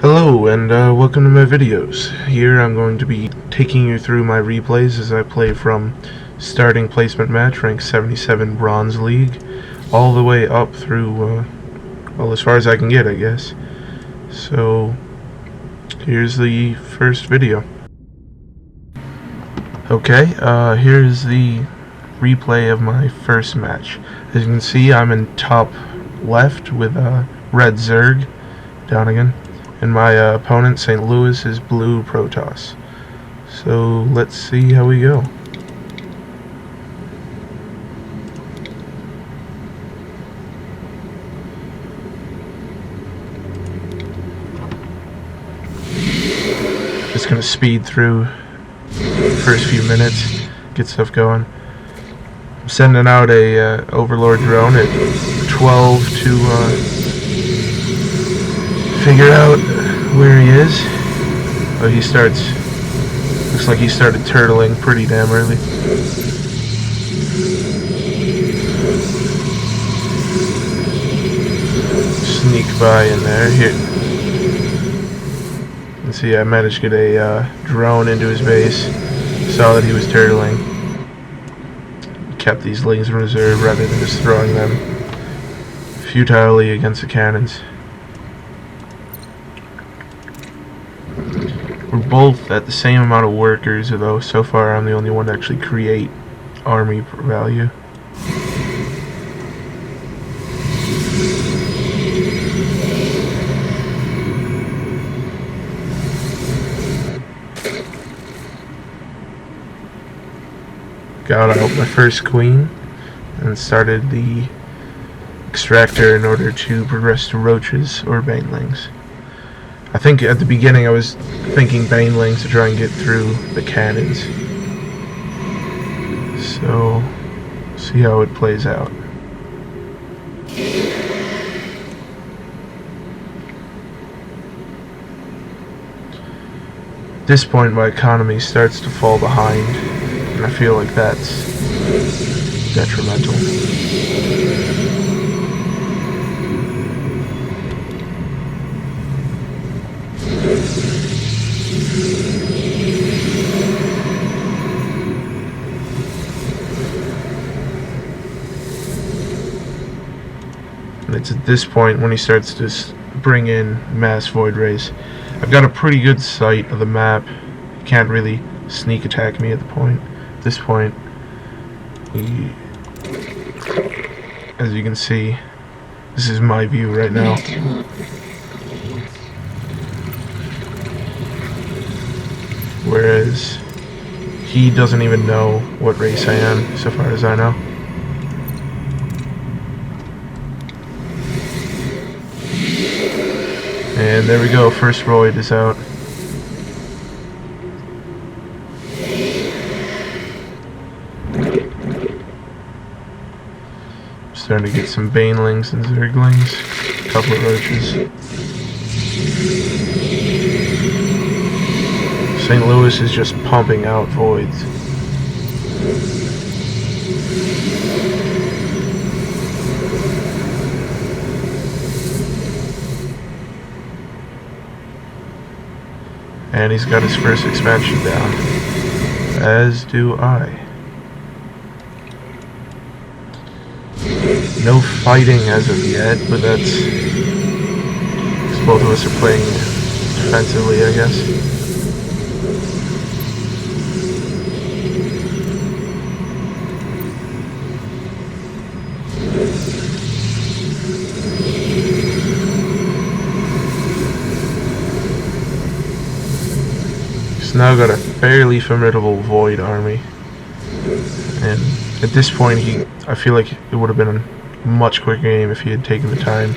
Hello and welcome to my videos. Here I'm going to be taking you through my replays as I play from starting placement match, rank 77 Bronze League, all the way up through, well, as far as I can get, I guess. So, here's the first video. Okay, here's the replay of my first match. As you can see, I'm in top left with red Zerg, Donagon. And my opponent, St. Louis, is blue Protoss. So let's see how we go. Just gonna speed through the first few minutes, get stuff going. I'm sending out a Overlord drone at 12 to figure out where he is. Oh, looks like he started turtling pretty damn early. Sneak by in there. Here. Let's see, I managed to get a drone into his base. Saw that he was turtling. Kept these lings in reserve rather than just throwing them futilely against the cannons. We're both at the same amount of workers, though so far I'm the only one to actually create army value. Got out my first queen and started the extractor in order to progress to roaches or banelings. I think at the beginning I was thinking banelings to try and get through the cannons. So, see how it plays out. At this point my economy starts to fall behind, and I feel like that's detrimental. It's at this point when he starts to bring in mass void rays. I've got a pretty good sight of the map. He can't really sneak attack me at this point. As you can see, this is my view right now. Whereas he doesn't even know what race I am, so far as I know. And there we go, first void is out. Starting to get some banelings and zerglings, a couple of roaches. St. Louis is just pumping out voids. And he's got his first expansion down, as do I. No fighting as of yet, but that's because both of us are playing defensively, I guess. Now got a fairly formidable void army, and at this point I feel like it would have been a much quicker game if he had taken the time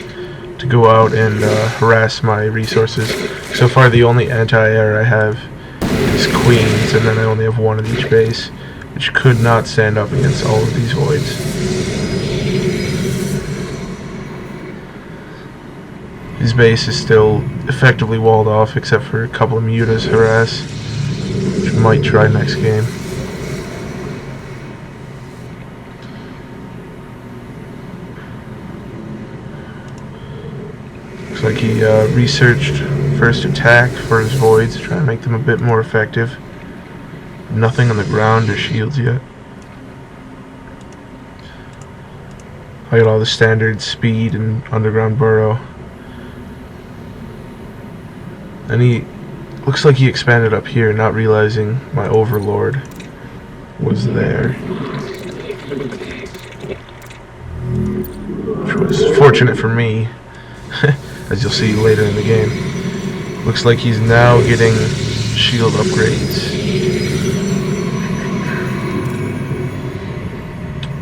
to go out and harass my resources. So far the only anti-air I have is queens, and then I only have one at each base, which could not stand up against all of these voids. His base is still effectively walled off except for a couple of mutas harass, which might try next game. Looks like he researched first attack for his voids, try and make them a bit more effective. Nothing on the ground or shields yet. I got all the standard speed and underground burrow. And he looks like he expanded up here, not realizing my overlord was there. Which was fortunate for me, as you'll see later in the game. Looks like he's now getting shield upgrades,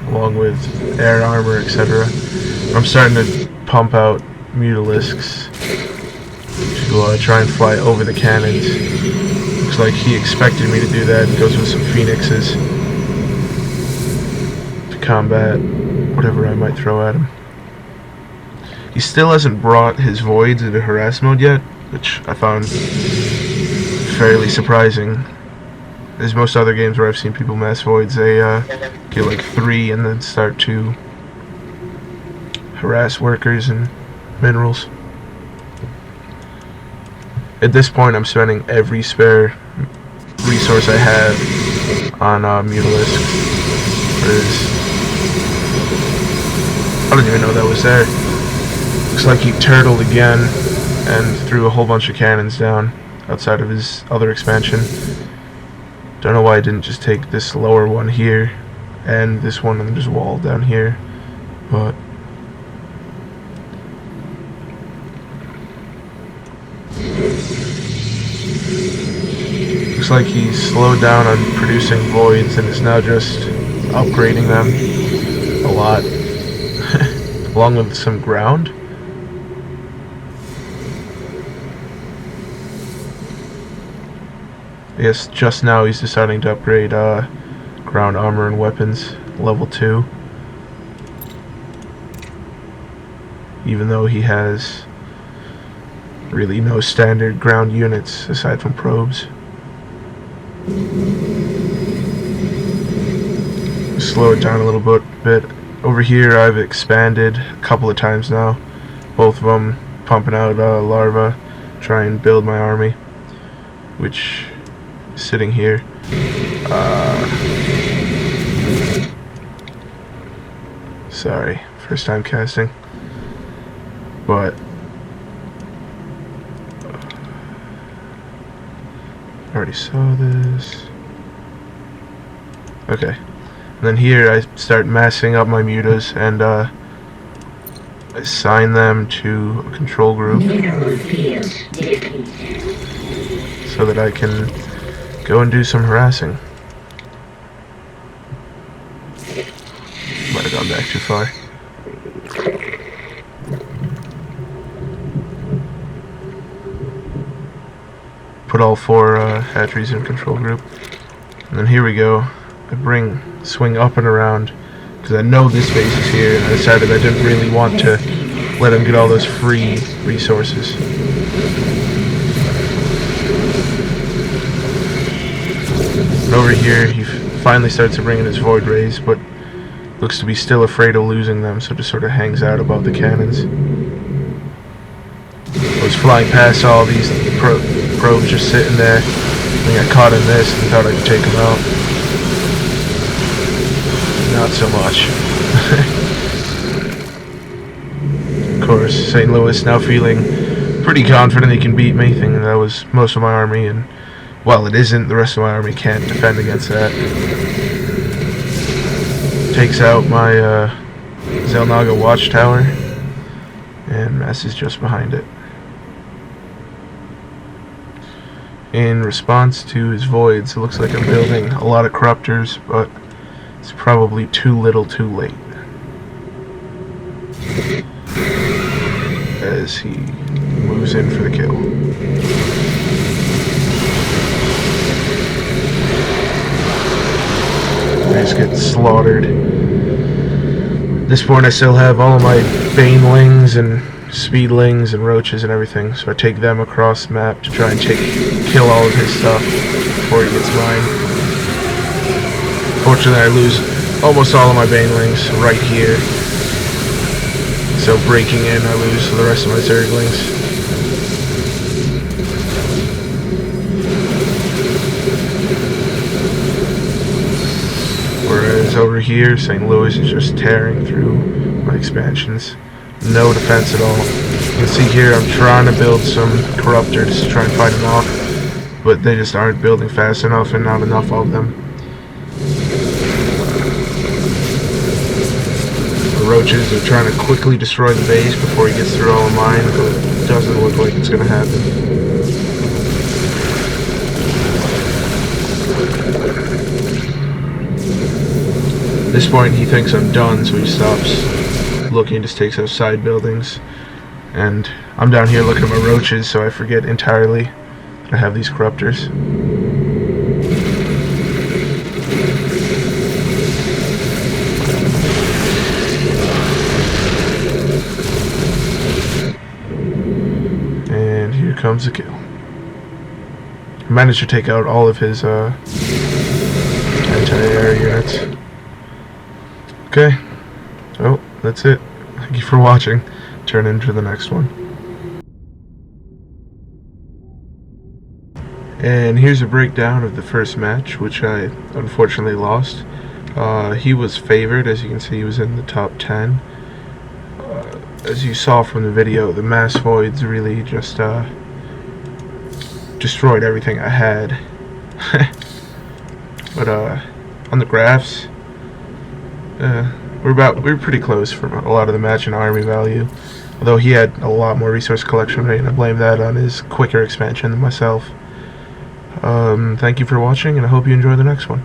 along with air armor, etc. I'm starting to pump out mutalisks to try and fly over the cannons. Looks like he expected me to do that and goes with some phoenixes to combat whatever I might throw at him. He still hasn't brought his voids into harass mode yet, which I found fairly surprising. As most other games where I've seen people mass voids, they get like 3 and then start to harass workers and minerals. At this point, I'm spending every spare resource I have on Mutalisk. I didn't even know that was there. Looks like he turtled again and threw a whole bunch of cannons down outside of his other expansion. Don't know why I didn't just take this lower one here and this one and just wall down here, but looks like he slowed down on producing voids and is now just upgrading them a lot, along with some ground. I guess just now he's deciding to upgrade ground armor and weapons level 2, even though he has really no standard ground units aside from probes. Slow it down a little bit. Over here I've expanded a couple of times now, both of them pumping out larvae, try and build my army, which is sitting here. Sorry, first time casting, but I already saw this. Okay. And then here I start massing up my mutas and assign them to a control group so that I can go and do some harassing. Might have gone back too far. Put all 4 hatcheries in control group. And then here we go. I swing up and around because I know this base is here, and I decided I didn't really want to let him get all those free resources. And over here he finally starts to bring in his void rays, but looks to be still afraid of losing them, so just sort of hangs out above the cannons. I was flying past all these probes just sitting there, and I got caught in this and thought I could take them out. Not so much. Of course, St. Louis now feeling pretty confident he can beat me, thinking that was most of my army, and well, it isn't. The rest of my army can't defend against that. Takes out my Donagon watchtower, and masses just behind it. In response to his voids, it looks like I'm building a lot of corruptors, but it's probably too little too late, as he moves in for the kill. I just get slaughtered. At this point I still have all of my banelings and speedlings and roaches and everything, so I take them across the map to try and kill all of his stuff before he gets mine. Fortunately, I lose almost all of my banelings right here. So breaking in, I lose the rest of my zerglings. Whereas over here, St. Louis is just tearing through my expansions. No defense at all. You can see here I'm trying to build some corruptors to try and fight them off, but they just aren't building fast enough and not enough of them. The roaches are trying to quickly destroy the base before he gets through all of mine, but it doesn't look like it's going to happen. At this point he thinks I'm done, so he stops looking, just takes out side buildings, and I'm down here looking at my roaches, so I forget entirely that I have these corruptors. And here comes a kill. I managed to take out all of his anti-air units. Okay, so that's it. Thank you for watching. Turn into the next one. And here's a breakdown of the first match, which I unfortunately lost. He was favored, as you can see. He was in the top 10. As you saw from the video, the mass voids really just destroyed everything I had. But on the graphs, we're pretty close for a lot of the match in army value, although he had a lot more resource collection rate, and I blame that on his quicker expansion than myself. Thank you for watching, and I hope you enjoy the next one.